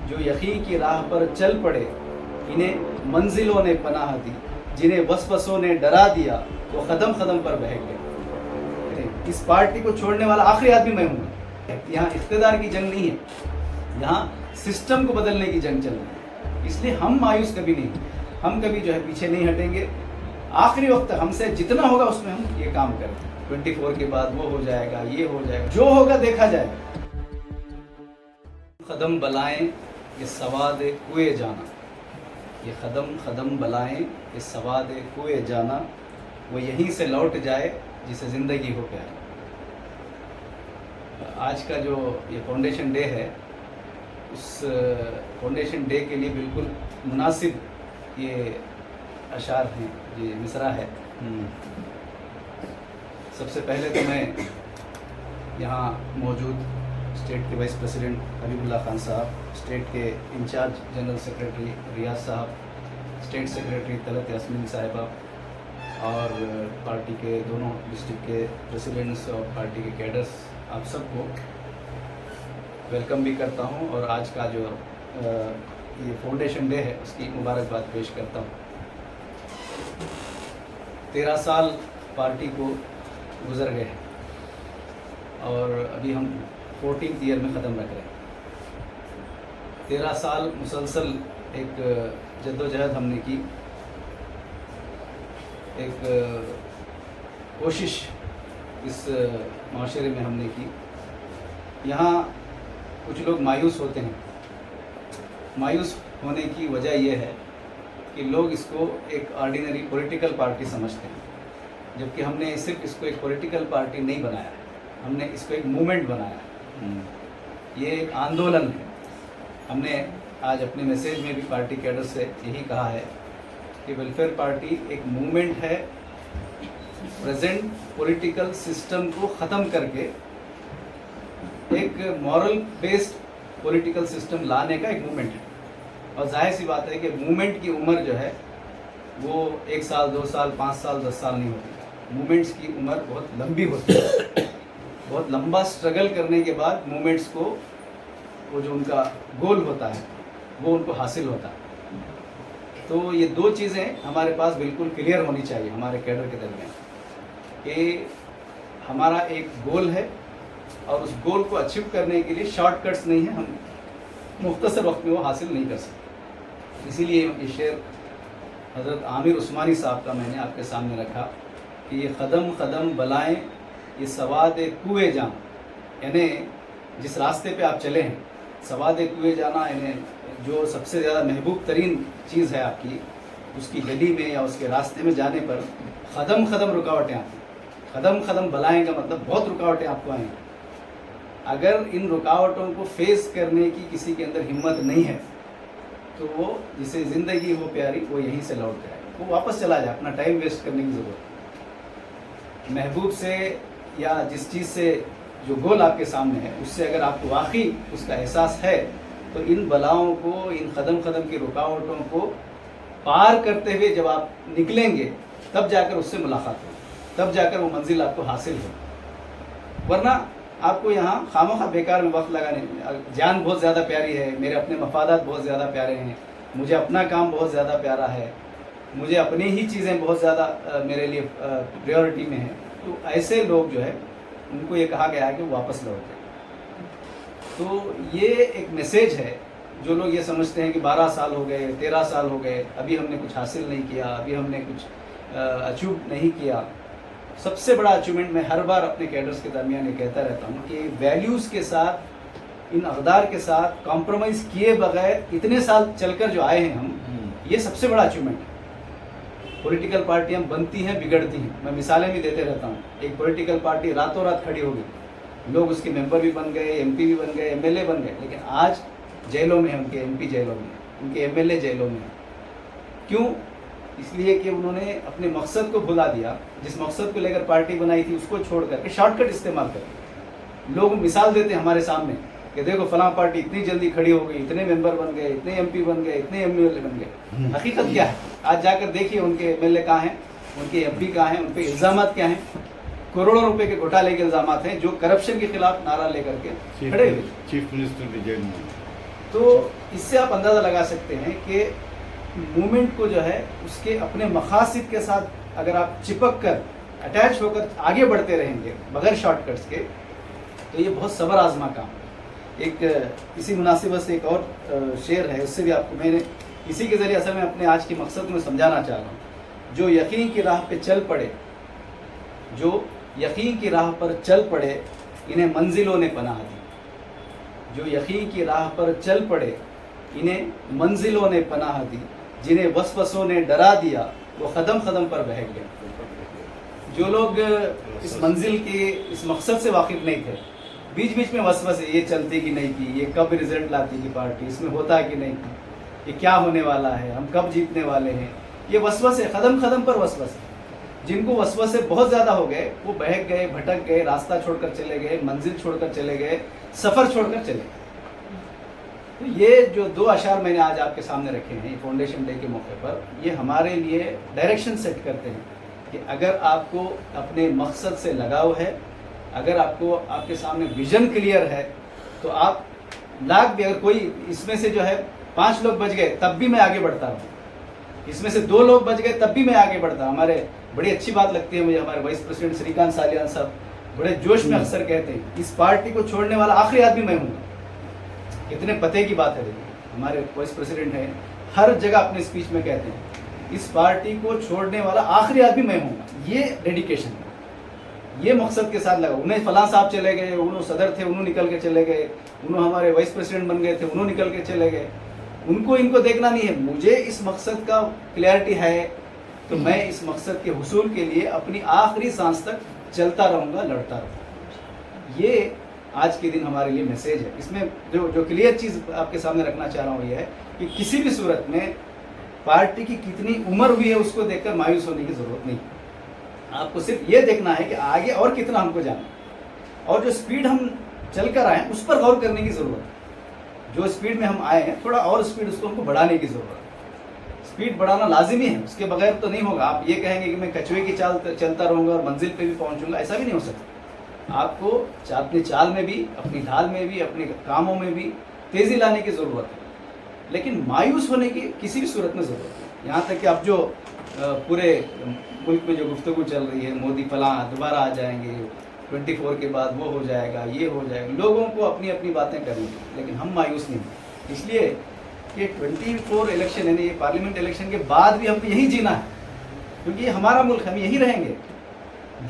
जो यकीन की राह पर चल पड़े, इन्हें मंजिलों ने पनाह दी, जिन्हें वसवसों ने डरा दिया, वो कदम कदम पर बहक गए। इस पार्टी को छोड़ने वाला आखिरी आदमी मैं हूँ। यहाँ इख्तिदार की जंग नहीं है, यहाँ सिस्टम को बदलने की जंग चल रही है। इसलिए हम मायूस कभी नहीं, हम कभी जो है पीछे नहीं हटेंगे। आखिरी वक्त तक हमसे जितना होगा उसमें हम ये काम करें। 24 के बाद वो हो जाएगा, ये हो जाएगा, जो होगा देखा जाएगा। कदम बलाएं ये सवाद कुए जाना, ये कदम कदम बलाएं ये सवाद कुए जाना, वो यहीं से लौट जाए जिसे ज़िंदगी हो प्यारी। आज का जो ये फाउंडेशन डे है, उस फाउंडेशन डे के लिए बिल्कुल मुनासिब ये अशार हैं, ये मिसरा है। सबसे पहले तो मैं यहाँ मौजूद स्टेट के वाइस प्रेसिडेंट हबीबुल्लाह खान साहब, स्टेट के इंचार्ज जनरल सेक्रेटरी रियाज साहब, स्टेट सेक्रेटरी तलत यास्मीन साहिबा और पार्टी के दोनों डिस्ट्रिक्ट के प्रेसिडेंट्स और पार्टी के कैडर्स, आप सबको वेलकम भी करता हूँ और आज का जो ये फाउंडेशन डे है उसकी मुबारकबाद पेश करता हूँ। 13 साल पार्टी को गुजर गए और अभी हम 14th ईयर में ख़त्म रख रहे हैं। 13 साल मुसलसल एक जद्दोजहद हमने की, एक कोशिश इस माशरे में हमने की। यहाँ कुछ लोग मायूस होते हैं। मायूस होने की वजह यह है कि लोग इसको एक ऑर्डिनरी पॉलिटिकल पार्टी समझते हैं, जबकि हमने सिर्फ इसको एक पॉलिटिकल पार्टी नहीं बनाया है, हमने इसको एक मूवमेंट बनाया है। ये एक आंदोलन है। हमने आज अपने मैसेज में भी पार्टी कैडर से यही कहा है कि वेलफेयर पार्टी एक मूवमेंट है, प्रेजेंट पॉलिटिकल सिस्टम को ख़त्म करके एक मॉरल बेस्ड पॉलिटिकल सिस्टम लाने का एक मूवमेंट है। और जाहिर सी बात है कि मूवमेंट की उम्र जो है वो 1 साल, 2 साल, 5 साल, 10 साल नहीं होती। मूवमेंट्स की उम्र बहुत लंबी होती है। बहुत लंबा स्ट्रगल करने के बाद मूवमेंट्स को वो जो उनका गोल होता है वो उनको हासिल होता है। तो ये 2 चीज़ें हमारे पास बिल्कुल क्लियर होनी चाहिए हमारे कैडर के दरमियान कि हमारा एक गोल है और उस गोल को अचीव करने के लिए शॉर्टकट्स नहीं है, हम मुख्तसर वक्त में वो हासिल नहीं कर सकते। इसीलिए ये शेर हज़रत आमिर उस्मानी साहब का मैंने आपके सामने रखा कि ये कदम कदम बलाएं ये सवाद कुए जान, यानी जिस रास्ते पे आप चले हैं, सवाद कुए जाना यानी जो सबसे ज़्यादा महबूब तरीन चीज़ है आपकी, उसकी गली में या उसके रास्ते में जाने पर कदम कदम रुकावटें आती हैं। कदम कदम बलाएं का मतलब बहुत रुकावटें आपको आएंगी। अगर इन रुकावटों को फेस करने की किसी के अंदर हिम्मत नहीं है तो वो जिसे ज़िंदगी हो प्यारी वो यहीं से लौट जाए, वो वापस चला जाए। अपना टाइम वेस्ट करने की ज़रूरत। महबूब से या जिस चीज़ से जो गोल आपके सामने है उससे अगर आपको वाकई उसका एहसास है तो इन बलाओं को, इन कदम कदम की रुकावटों को पार करते हुए जब आप निकलेंगे तब जाकर उससे मुलाकात हो, तब जाकर वो मंजिल आपको हासिल हो। वरना आपको यहाँ खामोखा बेकार में वक्त लगाने, जान बहुत ज़्यादा प्यारी है, मेरे अपने मफादात बहुत ज़्यादा प्यारे हैं, मुझे अपना काम बहुत ज़्यादा प्यारा है, मुझे अपनी ही चीज़ें बहुत ज़्यादा मेरे लिए प्रायोरिटी में हैं, तो ऐसे लोग जो है उनको ये कहा गया है कि वो वापस लौट जाए। तो ये एक मैसेज है। जो लोग ये समझते हैं कि 12 साल हो गए, 13 साल हो गए, अभी हमने कुछ हासिल नहीं किया, अभी हमने कुछ अचीव नहीं किया। सबसे बड़ा अचीवमेंट मैं हर बार अपने कैडर्स के दरमियान ये कहता रहता हूँ कि वैल्यूज़ के साथ, इन अक़दार के साथ कॉम्प्रोमाइज़ किए बगैर इतने साल चलकर जो आए हैं हम, ये सबसे बड़ा अचीवमेंट है। पॉलिटिकल पार्टियाँ बनती हैं, बिगड़ती हैं। मैं मिसालें भी देते रहता हूँ। एक पॉलिटिकल पार्टी रातों रात खड़ी हो गई, लोग उसके मेंबर भी बन गए, MP भी बन गए, MLA बन गए, लेकिन आज जेलों में हैं, उनके MP जेलों में, उनके MLA जेलों में। क्यों? इसलिए कि उन्होंने अपने मकसद को भुला दिया। जिस मकसद को लेकर पार्टी बनाई थी उसको छोड़ करके शॉर्टकट इस्तेमाल कर। लोग मिसाल देते हैं हमारे सामने कि देखो फलां पार्टी इतनी जल्दी खड़ी हो गई, इतने मेंबर बन गए, इतने MP बन गए, इतने MLA बन गए। हकीकत क्या है? आज जाकर देखिए उनके MLA कहाँ हैं, उनके MP कहाँ हैं, उन पर इल्ज़ामात क्या हैं। करोड़ों रुपए के घोटाले के इल्ज़ामात हैं जो करप्शन के खिलाफ नारा लेकर के खड़े हुए। चीफ मिनिस्टर भी जेल में। तो اس سے آپ اندازہ لگا سکتے ہیں کہ موومنٹ کو جو ہے اس کے اپنے مقاصد کے ساتھ اگر آپ چپک کر اٹیچ ہو کر آگے بڑھتے رہیں گے بغیر شارٹ کٹس کے تو یہ بہت صبر آزما کام ہے۔ ایک اسی مناسبت سے ایک اور شعر ہے، اس سے بھی آپ کو میں نے اسی کے ذریعے اصل میں اپنے آج کے مقصد میں سمجھانا چاہ رہا ہوں۔ جو یقین کی راہ پہ چل پڑے، جو یقین کی راہ پر چل پڑے، انہیں منزلوں نے پناہ دی۔ جو یقین کی راہ پر چل پڑے انہیں منزلوں نے پناہ دی، جنہیں وسوسوں نے ڈرا دیا وہ قدم قدم پر بہک گئے۔ جو لوگ اس منزل کے اس مقصد سے واقف نہیں تھے، بیچ بیچ میں وسوسے، یہ چلتی کہ نہیں کی، یہ کب رزلٹ لاتی کی پارٹی، اس میں ہوتا کہ نہیں کی، یہ کیا ہونے والا ہے، ہم کب جیتنے والے ہیں، یہ وسوسے قدم قدم پر وسوسے۔ جن کو وسوسے بہت زیادہ ہو گئے وہ بہک گئے، بھٹک گئے، راستہ چھوڑ کر چلے گئے، منزل چھوڑ کر چلے گئے، سفر چھوڑ کر چلے گئے۔ تو یہ جو دو اشعار میں نے آج آپ کے سامنے رکھے ہیں فاؤنڈیشن ڈے کے موقع پر، یہ ہمارے لیے ڈائریکشن سیٹ کرتے ہیں کہ اگر آپ کو اپنے مقصد سے لگاؤ ہے، اگر آپ کو آپ کے سامنے ویژن کلیئر ہے، تو آپ لاکھ بھی، اگر کوئی اس میں سے جو ہے 5 لوگ بچ گئے تب بھی میں آگے بڑھتا ہوں، اس میں سے 2 لوگ بچ گئے تب بھی میں آگے بڑھتا ہوں۔ ہمارے بڑی اچھی بات لگتی ہے مجھے، ہمارے وائس پریزیڈنٹ سری کانت سالیان صاحب بڑے جوش میں اکثر کہتے ہیں اس پارٹی کو چھوڑنے والا آخری آدمی میں ہوں گا۔ کتنے پتے کی بات ہے، ہمارے وائس پریزیڈنٹ ہیں، ہر جگہ اپنے اسپیچ میں کہتے ہیں اس پارٹی کو چھوڑنے والا آخری آدمی میں ہوں گا۔ یہ ڈیڈیکیشن ہے، یہ مقصد کے ساتھ لگا۔ انہیں فلاں صاحب چلے گئے، انہوں صدر تھے، انہوں نکل کے چلے گئے، انہوں ہمارے وائس پریزیڈنٹ بن گئے تھے، انہوں نکل کے چلے گئے، ان کو دیکھنا نہیں ہے۔ مجھے اس مقصد کا کلیئرٹی ہے تو میں اس مقصد کے حصول کے لیے اپنی آخری سانس تک چلتا رہوں گا، لڑتا رہوں گا۔ یہ آج کے دن ہمارے لیے میسیج ہے۔ اس میں جو کلیئر چیز آپ کے سامنے رکھنا چاہ رہا ہوں یہ ہے کہ کسی بھی صورت میں پارٹی کی کتنی عمر ہوئی ہے اس کو دیکھ کر مایوس ہونے کی ضرورت نہیں۔ آپ کو صرف یہ دیکھنا ہے کہ آگے اور کتنا ہم کو جانا ہے، اور جو سپیڈ ہم چل کر آئے ہیں اس پر غور کرنے کی ضرورت ہے۔ جو سپیڈ میں ہم آئے ہیں تھوڑا اور سپیڈ اس کو ہم کو بڑھانے کی ضرورت ہے۔ سپیڈ بڑھانا لازمی ہے، اس کے بغیر تو نہیں ہوگا۔ آپ یہ کہیں گے کہ میں کچوے کی چال چلتا رہوں گا اور منزل پہ بھی پہنچوں گا، ایسا بھی نہیں ہو سکتا۔ آپ کو اپنی چال میں بھی، اپنی ڈھال میں بھی، اپنے کاموں میں بھی تیزی لانے کی ضرورت ہے، لیکن مایوس ہونے کی کسی بھی صورت میں ضرورت ہے۔ یہاں تک کہ اب جو پورے ملک میں جو گفتگو چل رہی ہے، مودی فلاں دوبارہ آ جائیں گے، 24 کے بعد وہ ہو جائے گا، یہ ہو جائے گا، لوگوں کو اپنی اپنی باتیں کرنی ہیں، لیکن ہم مایوس نہیں ہیں، اس لیے کہ 24 الیکشن یعنی یہ پارلیمنٹ الیکشن کے بعد بھی ہم کو یہی جینا ہے، کیونکہ یہ ہمارا ملک ہے، ہم یہی رہیں گے،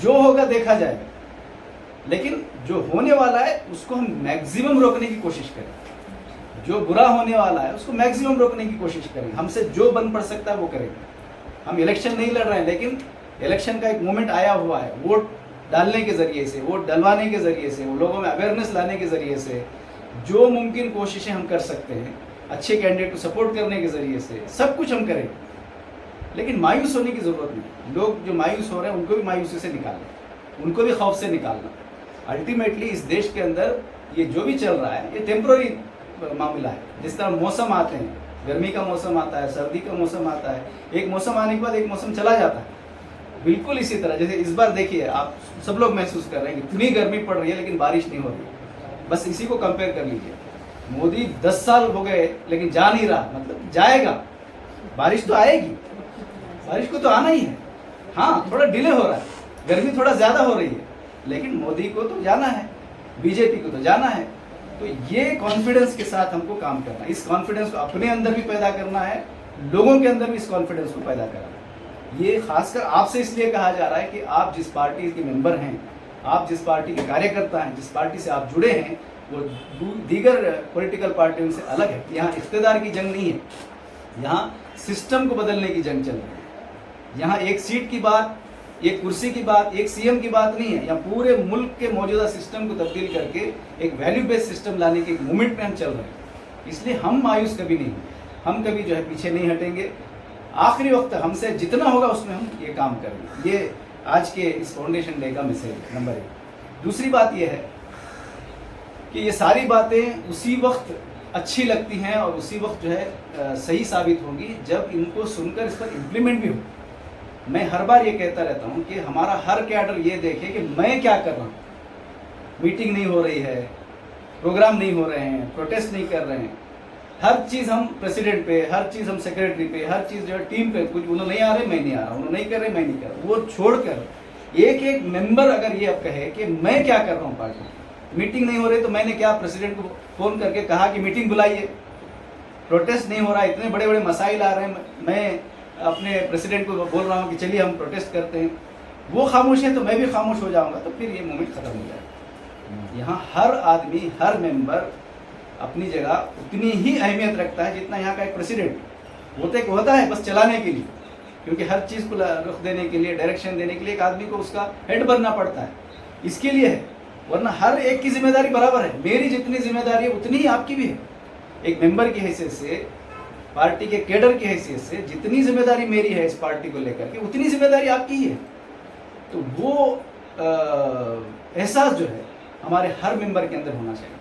جو ہوگا دیکھا جائے گا، لیکن جو ہونے والا ہے اس کو ہم میکزیمم روکنے کی کوشش کریں، جو برا ہونے والا ہے اس کو میکزیمم روکنے کی کوشش کریں، ہم سے جو بن پڑ سکتا ہے وہ کریں۔ ہم الیکشن نہیں لڑ رہے ہیں، لیکن الیکشن کا ایک مومنٹ آیا ہوا ہے، ووٹ ڈالنے کے ذریعے سے، ووٹ ڈلوانے کے ذریعے سے، لوگوں میں اویئرنیس لانے کے ذریعے سے جو ممکن کوششیں ہم کر سکتے ہیں، اچھے کینڈیڈیٹ کو سپورٹ کرنے کے ذریعے سے سب کچھ ہم کریں، لیکن مایوس ہونے کی ضرورت نہیں۔ لوگ جو مایوس ہو رہے ہیں ان کو بھی مایوسی سے نکالنا، ان کو بھی خوف سے نکالنا۔ الٹیمیٹلی اس دیش کے اندر یہ جو بھی چل رہا ہے یہ ٹیمپرری معاملہ ہے۔ جس طرح موسم آتے ہیں، گرمی کا موسم آتا ہے، سردی کا موسم آتا ہے، ایک موسم آنے کے بعد ایک موسم چلا جاتا ہے، بالکل اسی طرح جیسے اس بار دیکھیے آپ سب لوگ محسوس کر رہے ہیں کہ اتنی گرمی پڑ رہی ہے لیکن بارش نہیں ہو رہی۔ بس اسی کو کمپیئر کر لیجیے، مودی 10 سال ہو گئے لیکن جا نہیں رہا، مطلب جائے گا، بارش تو آئے گی، بارش کو تو آنا ہی ہے، ہاں تھوڑا ڈیلے ہو رہا ہے، گرمی تھوڑا زیادہ ہو رہی ہے، لیکن مودی کو تو جانا ہے، بی جے پی کو تو جانا ہے۔ تو یہ کانفیڈنس کے ساتھ ہم کو کام کرنا ہے، اس کانفیڈنس کو اپنے اندر بھی پیدا کرنا ہے، لوگوں کے اندر بھی اس کانفیڈنس کو پیدا کرنا ہے۔ یہ خاص کر آپ سے اس لیے کہا جا رہا ہے کہ آپ جس پارٹی کے ممبر ہیں، آپ جس پارٹی کے کاریہ کرتا ہیں، جس پارٹی سے آپ جڑے ہیں، وہ دیگر پولیٹیکل پارٹیوں سے الگ ہے۔ یہاں اقتدار کی جنگ نہیں ہے، یہاں سسٹم کو بدلنے کی جنگ چل رہی ہے۔ یہاں ایک سیٹ کی بات، ایک کرسی کی بات، ایک سی ایم کی بات نہیں ہے، یہاں پورے ملک کے موجودہ سسٹم کو تبدیل کر کے ایک ویلیو بیس سسٹم لانے کے ایک مومنٹ میں ہم چل رہے ہیں۔ اس لیے ہم مایوس کبھی نہیں ہیں، ہم کبھی جو ہے پیچھے نہیں ہٹیں گے، آخری وقت ہم سے جتنا ہوگا اس میں ہم یہ کام کریں گے۔ یہ آج کے اس فاؤنڈیشن ڈے کا میسیج نمبر 1۔ دوسری بات یہ ہے کہ یہ ساری باتیں اسی وقت اچھی لگتی ہیں اور اسی وقت جو ہے صحیح ثابت ہوں گی جب ان کو سن کر اس پر امپلیمنٹ بھی ہو۔ میں ہر بار یہ کہتا رہتا ہوں کہ ہمارا ہر کیڈر یہ دیکھے کہ میں کیا کر رہا ہوں۔ میٹنگ نہیں ہو رہی ہے، پروگرام نہیں ہو رہے ہیں، پروٹیسٹ نہیں کر رہے ہیں، हर चीज़ हम प्रेसिडेंट पे, हर चीज़ हम सेक्रेटरी पे, हर चीज़ जो है टीम पे, कुछ उन्होंने नहीं आ रहे मैं नहीं आ रहा, उन्होंने नहीं कर रहे मैं नहीं कर रहा, वो छोड़कर एक एक मेंबर अगर ये अब कहे कि मैं क्या कर रहा हूँ पार्टी मीटिंग नहीं हो रही तो मैंने क्या प्रेसिडेंट को फ़ोन करके कहा कि मीटिंग बुलाइए, प्रोटेस्ट नहीं हो रहा, इतने बड़े बड़े मसाइल आ रहे हैं, मैं अपने प्रेसिडेंट को बोल रहा हूँ कि चलिए हम प्रोटेस्ट करते हैं, वो खामोश है तो मैं भी खामोश हो जाऊँगा, तो फिर ये मूवमेंट ख़त्म हो जाएगा। यहाँ हर आदमी, हर मेंबर अपनी जगह उतनी ही अहमियत रखता है जितना यहाँ का एक प्रेसिडेंट होता है बस चलाने के लिए, क्योंकि हर चीज़ को रुख देने के लिए, डायरेक्शन देने के लिए एक आदमी को उसका हेड बनना पड़ता है, इसके लिए है, वरना हर एक की जिम्मेदारी बराबर है। मेरी जितनी जिम्मेदारी है उतनी ही आपकी भी है। एक मेंबर की हैसियत से, पार्टी के कैडर की हैसियत से जितनी जिम्मेदारी मेरी है इस पार्टी को लेकर के, उतनी जिम्मेदारी आपकी ही है। तो वो एहसास जो है हमारे हर मेंबर के अंदर होना चाहिए,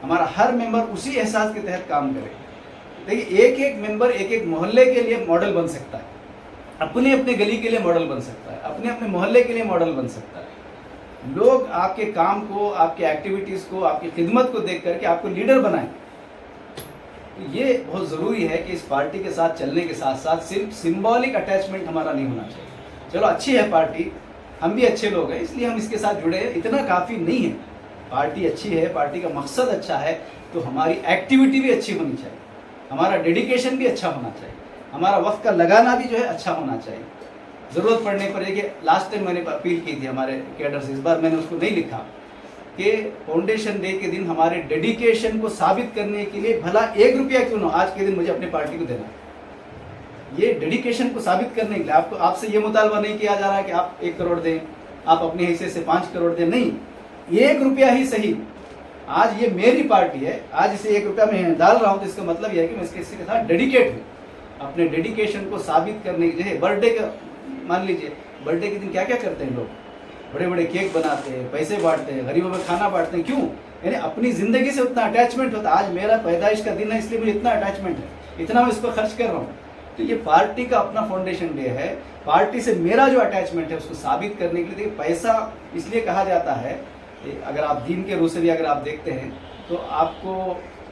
हमारा हर मेंबर उसी एहसास के तहत काम करे। देखिए एक एक मेंबर एक एक मोहल्ले के लिए मॉडल बन सकता है, अपने अपने गली के लिए मॉडल बन सकता है, अपने अपने मोहल्ले के लिए मॉडल बन सकता है। लोग आपके काम को, आपकी एक्टिविटीज़ को, आपकी खिदमत को देख करके आपको लीडर बनाएं। तो ये बहुत ज़रूरी है कि इस पार्टी के साथ चलने के साथ साथ सिर्फ सिंबॉलिक अटैचमेंट हमारा नहीं होना चाहिए। चलो अच्छी है पार्टी, हम भी अच्छे लोग हैं इसलिए हम इसके साथ जुड़े हैं, इतना काफ़ी नहीं है। पार्टी अच्छी है, पार्टी का मकसद अच्छा है, तो हमारी एक्टिविटी भी अच्छी होनी चाहिए, हमारा डेडिकेशन भी अच्छा होना चाहिए, हमारा वक्त का लगाना भी जो है अच्छा होना चाहिए। ज़रूरत पड़ने पर देखिए लास्ट टाइम मैंने अपील की थी हमारे कैडर से, इस बार मैंने उसको नहीं लिखा कि फाउंडेशन डे के दिन हमारे डेडिकेशन को साबित करने के लिए भला 1 रुपया क्यों ना आज के दिन मुझे अपनी पार्टी को देना है। ये डेडिकेशन को साबित करने के लिए आपसे ये मुतालबा नहीं किया जा रहा है कि आप 1 करोड़ दें, आप अपने हिस्से से 5 करोड़ दें, नहीं, 1 रुपया ही सही। आज ये मेरी पार्टी है, आज इसे 1 रुपया मैं डाल रहा हूँ तो इसका मतलब यह है कि मैं इसके साथ डेडिकेट हूँ। अपने डेडिकेशन को साबित करने के लिए बर्थडे का मान लीजिए, बर्थडे के दिन क्या क्या करते हैं लोग, बड़े बड़े केक बनाते हैं, पैसे बांटते हैं, गरीबों में खाना बांटते हैं, क्यों? यानी अपनी ज़िंदगी से उतना अटैचमेंट होता है। आज मेरा पैदाइश का दिन है इसलिए मुझे इतना अटैचमेंट है, इतना मैं इस पर खर्च कर रहा हूँ। तो ये पार्टी का अपना फाउंडेशन डे है, पार्टी से मेरा जो अटैचमेंट है उसको साबित करने के लिए। देखिए पैसा इसलिए कहा जाता है, अगर आप दीन के रूह से भी अगर आप देखते हैं तो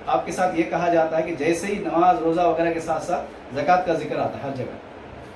आपके साथ ये कहा जाता है कि जैसे ही नमाज रोज़ा वगैरह के साथ साथ ज़कात का जिक्र आता है हर जगह,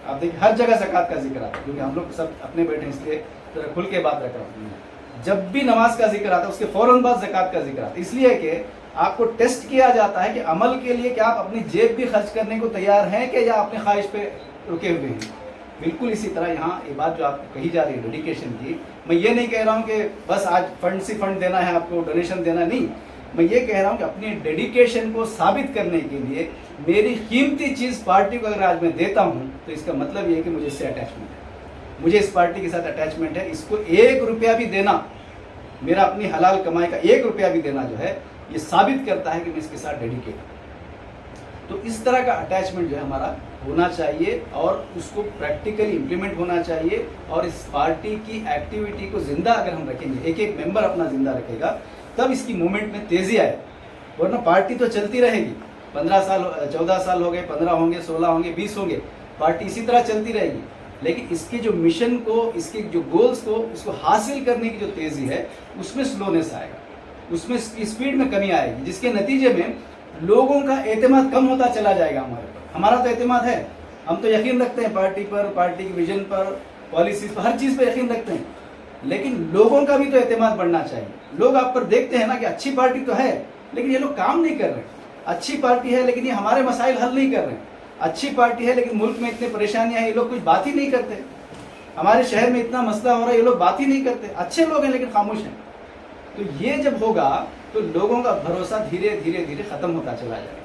आप देखिए हर जगह ज़कात का जिक्र आता है, क्योंकि हम लोग सब अपने बैठे इसलिए तो खुल के बात रख रहा हूँ। जब भी नमाज का जिक्र आता है उसके फ़ौरन बाद ज़कात का जिक्र आता है, इसलिए कि आपको टेस्ट किया जाता है कि अमल के लिए क्या आप अपनी जेब भी खर्च करने को तैयार हैं कि या अपने ख्वाहिश पे रुके हुए हैं। बिल्कुल इसी तरह यहाँ ये बात जो आपको कही जा रही है डेडिकेशन की, मैं ये नहीं कह रहा हूँ कि बस आज फंड से फंड देना है, आपको डोनेशन देना, नहीं, मैं ये कह रहा हूँ कि अपनी डेडिकेशन को साबित करने के लिए मेरी कीमती चीज़ पार्टी को अगर आज मैं देता हूँ तो इसका मतलब ये है कि मुझे इससे अटैचमेंट है, मुझे इस पार्टी के साथ अटैचमेंट है। इसको 1 रुपया भी देना, मेरा अपनी हलाल कमाई का 1 रुपया भी देना जो है ये साबित करता है कि मैं इसके साथ डेडिकेट हूँ। तो इस तरह का अटैचमेंट जो है हमारा होना चाहिए और उसको प्रैक्टिकली इम्प्लीमेंट होना चाहिए। और इस पार्टी की एक्टिविटी को ज़िंदा अगर हम रखेंगे, एक एक मेंबर अपना ज़िंदा रखेगा, तब इसकी मूवमेंट में तेज़ी आए। वरना पार्टी तो चलती रहेगी, 14 साल हो गए, 15 होंगे, 16 होंगे, 20 होंगे, पार्टी इसी तरह चलती रहेगी। लेकिन इसके जो मिशन को, इसके जो गोल्स को, उसको हासिल करने की जो तेज़ी है उसमें स्लोनेस आएगा, उसमें स्पीड में कमी आएगी, जिसके नतीजे में लोगों का एतमाद कम होता चला जाएगा हमारे पर। हमारा तो एतमाद है, हम तो यकीन रखते हैं पार्टी पर, पार्टी की विजन पर, पॉलिसीज पर, हर चीज़ पर यकीन रखते हैं, लेकिन लोगों का भी तो एतमाद बढ़ना चाहिए। लोग आप पर देखते हैं ना कि अच्छी पार्टी तो है लेकिन ये लोग काम नहीं कर रहे, अच्छी पार्टी है लेकिन ये हमारे मसाइल हल नहीं कर रहे, अच्छी पार्टी है लेकिन मुल्क में इतनी परेशानियां हैं, ये लोग कुछ बात ही नहीं करते, हमारे शहर में इतना मसला हो रहा है, ये लोग बात ही नहीं करते, अच्छे लोग हैं लेकिन खामोश हैं। तो ये जब होगा तो लोगों का भरोसा धीरे धीरे धीरे ख़त्म होता चला जाएगा।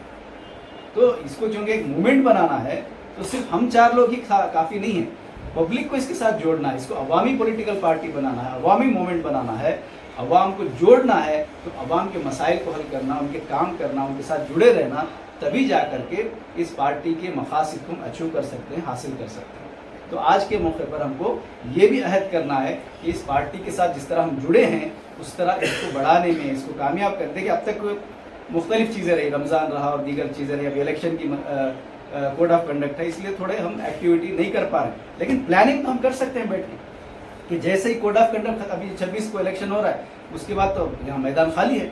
तो इसको चूँकि एक मूवमेंट बनाना है तो सिर्फ हम 4 लोग ही काफ़ी नहीं है, पब्लिक को इसके साथ जोड़ना है, इसको अवामी पॉलिटिकल पार्टी बनाना है, अवामी मूवमेंट बनाना है, अवाम को जोड़ना है। तो अवाम के मसाइल को हल करना, उनके काम करना, उनके साथ जुड़े रहना, तभी जा करके इस पार्टी के मकासद को हम अचीव कर सकते हैं, हासिल कर सकते हैं। तो आज के मौके पर हमको ये भी अहद करना है कि इस पार्टी के साथ जिस तरह हम जुड़े हैं उस तरह इसको बढ़ाने में, इसको कामयाब करते कि अब तक मुख्तलिफ चीज़ें रही, रमज़ान रहा और दीगर चीज़ें रही, अभी इलेक्शन की कोड ऑफ कंडक्ट है, इसलिए थोड़े हम एक्टिविटी नहीं कर पा रहे, लेकिन प्लानिंग तो हम कर सकते हैं बैठ के कि जैसे ही कोड ऑफ कंडक्ट, अभी 26 को इलेक्शन हो रहा है, उसके बाद तो यहाँ मैदान खाली है,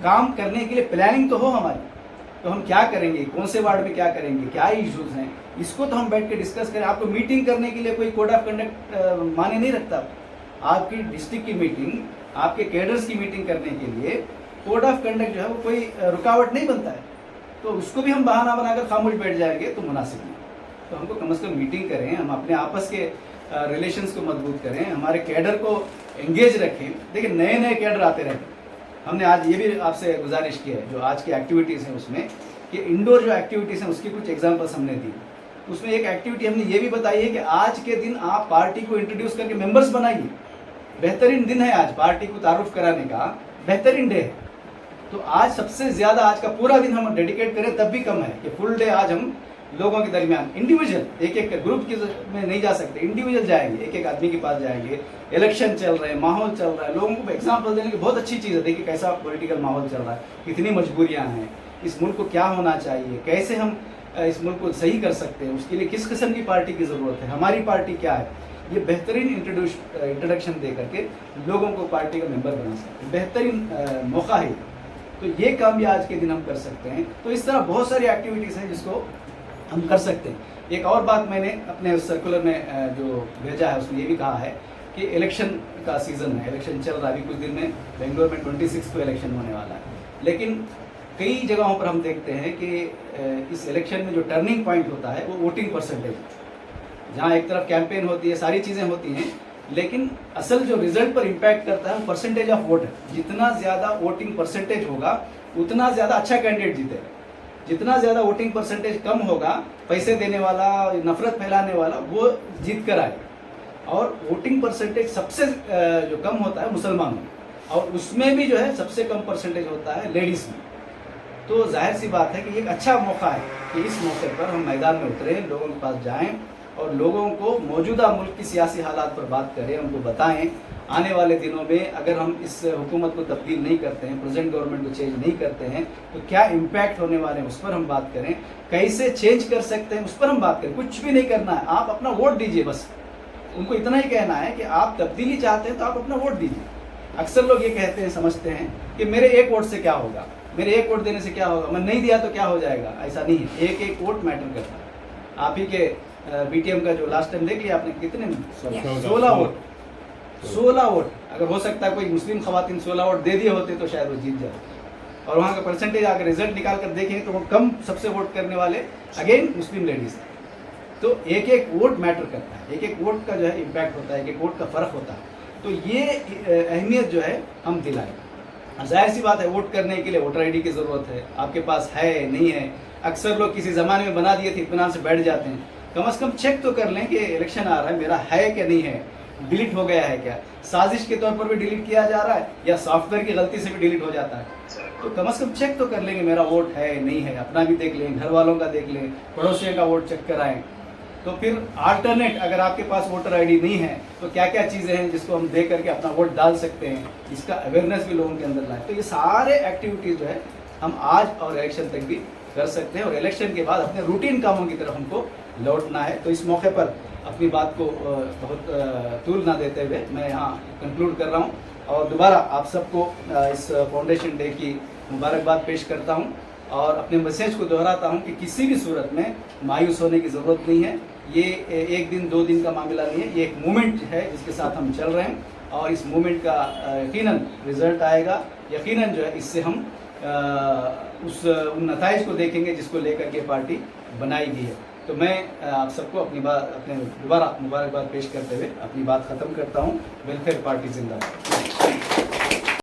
काम करने के लिए प्लानिंग तो हो हमारी। تو ہم کیا کریں گے, کون سے وارڈ میں کیا کریں گے, کیا ایشوز ہیں, اس کو تو ہم بیٹھ کے ڈسکس کریں. آپ کو میٹنگ کرنے کے لیے کوئی کوڈ آف کنڈکٹ مانے نہیں رکھتا. آپ کی ڈسٹرکٹ کی میٹنگ, آپ کے کیڈرز کی میٹنگ کرنے کے لیے کوڈ آف کنڈکٹ جو ہے وہ کوئی رکاوٹ نہیں بنتا ہے. تو اس کو بھی ہم بہانہ بنا کر خاموش بیٹھ جائیں گے تو مناسب نہیں. تو ہم کو کم از کم میٹنگ کریں, ہم اپنے آپس کے ریلیشنز کو مضبوط کریں, ہمارے کیڈر کو انگیج رکھیں. دیکھیں نئے نئے کیڈر آتے رہتے ہیں. ہم نے آج یہ بھی آپ سے گزارش کی ہے, جو آج کی ایکٹیویٹیز ہیں اس میں, کہ انڈور جو ایکٹیویٹیز ہیں اس کی کچھ ایگزامپلس ہم نے دی. اس میں ایک ایکٹیویٹی ہم نے یہ بھی بتائی ہے کہ آج کے دن آپ پارٹی کو انٹروڈیوس کر کے ممبرس بنائیے. بہترین دن ہے آج, پارٹی کو تعارف کرانے کا بہترین ڈے ہے. تو آج سب سے زیادہ آج کا پورا دن ہم ڈیڈیکیٹ کریں تب بھی کم ہے کہ فل ڈے آج ہم لوگوں کے درمیان انڈیویجول, ایک ایک گروپ کی میں نہیں جا سکتے, انڈیویجول جائیں گے, ایک ایک آدمی کے پاس جائیں گے. الیکشن چل رہے ہیں, ماحول چل رہا ہے, لوگوں کو ایگزامپل دینے کی بہت اچھی چیز ہے. دیکھیے کیسا پولیٹیکل ماحول چل رہا ہے, کتنی مجبوریاں ہیں, اس ملک کو کیا ہونا چاہیے, کیسے ہم اس ملک کو صحیح کر سکتے ہیں, اس کے لیے کس قسم کی پارٹی کی ضرورت ہے, ہماری پارٹی کیا ہے. یہ بہترین انٹروڈکشن دے کر کے لوگوں کو پارٹی کا ممبر بنا سکتے ہیں. بہترین موقع ہے. تو یہ کام بھی آج کے دن ہم کر سکتے ہیں. تو اس طرح بہت ساری ایکٹیویٹیز ہیں جس کو ہم کر سکتے ہیں. ایک اور بات میں نے اپنے اس سرکولر میں جو بھیجا ہے اس میں یہ بھی کہا ہے کہ الیکشن کا سیزن ہے, الیکشن چل رہا ہے. ابھی کچھ دن میں بنگلور میں 26 کو الیکشن ہونے والا ہے. لیکن کئی جگہوں پر ہم دیکھتے ہیں کہ اس الیکشن میں جو ٹرننگ پوائنٹ ہوتا ہے وہ ووٹنگ پرسنٹیج, جہاں ایک طرف کیمپین ہوتی ہے, ساری چیزیں ہوتی ہیں, لیکن اصل جو رزلٹ پر امپیکٹ کرتا ہے وہ پرسنٹیج آف ووٹ ہے. جتنا زیادہ ووٹنگ پرسنٹیج ہوگا اتنا زیادہ اچھا کینڈیڈیٹ جیتے گا. جتنا زیادہ ووٹنگ پرسنٹیج کم ہوگا, پیسے دینے والا, نفرت پھیلانے والا, وہ جیت کر آئے. اور ووٹنگ پرسنٹیج سب سے جو کم ہوتا ہے مسلمانوں میں, اور اس میں بھی جو ہے سب سے کم پرسنٹیج ہوتا ہے لیڈیز میں. تو ظاہر سی بات ہے کہ یہ ایک اچھا موقع ہے کہ اس موقع پر ہم میدان میں اتریں, لوگوں کے پاس جائیں اور لوگوں کو موجودہ ملک کی سیاسی حالات پر بات کریں, ان کو بتائیں آنے والے دنوں میں اگر ہم اس حکومت کو تبدیل نہیں کرتے ہیں, پریزنٹ گورنمنٹ کو چینج نہیں کرتے ہیں, تو کیا امپیکٹ ہونے والے ہیں اس پر ہم بات کریں. کیسے چینج کر سکتے ہیں اس پر ہم بات کریں. کچھ بھی نہیں کرنا ہے, آپ اپنا ووٹ دیجئے. بس ان کو اتنا ہی کہنا ہے کہ آپ تبدیلی چاہتے ہیں تو آپ اپنا ووٹ دیجئے. اکثر لوگ یہ کہتے ہیں, سمجھتے ہیں کہ میرے ایک ووٹ سے کیا ہوگا, میرے ایک ووٹ دینے سے کیا ہوگا, میں نہیں دیا تو کیا ہو جائے گا. ایسا نہیں ہے, ایک ایک ووٹ میٹر کرتا ہے. آپ ہی کے بی ٹی ایم کا جو لاسٹ ٹائم دیکھ لیا آپ نے, کتنے 16 ووٹ, 16 ووٹ. اگر ہو سکتا ہے کوئی مسلم خواتین 16 ووٹ دے دیے ہوتے تو شاید وہ جیت جائے. اور وہاں کا پرسنٹیج اگر رزلٹ نکال کر دیکھیں تو وہ کم سب سے ووٹ کرنے والے اگین مسلم لیڈیز ہیں. تو ایک ایک ووٹ میٹر کرتا ہے, ایک ایک ووٹ کا جو ہے امپیکٹ ہوتا ہے, ایک ایک ووٹ کا فرق ہوتا ہے. تو یہ اہمیت جو ہے ہم دلائیں. ظاہر سی بات ہے ووٹ کرنے کے لیے ووٹر آئی ڈی کی ضرورت ہے. آپ کے پاس ہے نہیں ہے, اکثر لوگ کسی زمانے میں بنا دیے تھے اطمینان سے بیٹھ جاتے ہیں. کم از کم چیک تو کر لیں کہ الیکشن آ رہا ہے, میرا ہے کہ نہیں ہے, ڈیلیٹ ہو گیا ہے کیا, سازش کے طور پر بھی ڈیلیٹ کیا جا رہا ہے یا سافٹ ویئر کی غلطی سے بھی ڈیلیٹ ہو جاتا ہے. تو کم از کم چیک تو کر لیں کہ میرا ووٹ ہے نہیں ہے. اپنا بھی دیکھ لیں, گھر والوں کا دیکھ لیں, پڑوسیوں کا ووٹ چیک کرائیں. تو پھر آلٹرنیٹ اگر آپ کے پاس ووٹر آئی ڈی نہیں ہے تو کیا کیا چیزیں ہیں جس کو ہم دے کر کے اپنا ووٹ ڈال سکتے ہیں, اس کا اویئرنیس بھی لوگوں کے اندر لائیں. تو یہ سارے ایکٹیویٹیز جو ہے ہم آج اور الیکشن تک بھی کر سکتے ہیں, اور الیکشن کے بعد اپنے روٹین کاموں کی طرف ہم کو لوٹنا ہے. تو اس موقع پر اپنی بات کو بہت طول نہ دیتے ہوئے میں یہاں کنکلوڈ کر رہا ہوں, اور دوبارہ آپ سب کو اس فاؤنڈیشن ڈے کی مبارکباد پیش کرتا ہوں, اور اپنے میسیج کو دہراتا ہوں کہ کسی بھی صورت میں مایوس ہونے کی ضرورت نہیں ہے. یہ ایک دن دو دن کا معاملہ نہیں ہے, یہ ایک مومنٹ ہے جس کے ساتھ ہم چل رہے ہیں, اور اس مومنٹ کا یقیناً رزلٹ آئے گا. یقیناً جو ہے اس سے ہم ان نتائج کو دیکھیں گے جس کو لے کر کے پارٹی بنائی گئی ہے. تو میں آپ سب کو اپنے دوبارہ مبارکباد پیش کرتے ہوئے اپنی بات ختم کرتا ہوں. ویلفیئر پارٹی زندہ باد.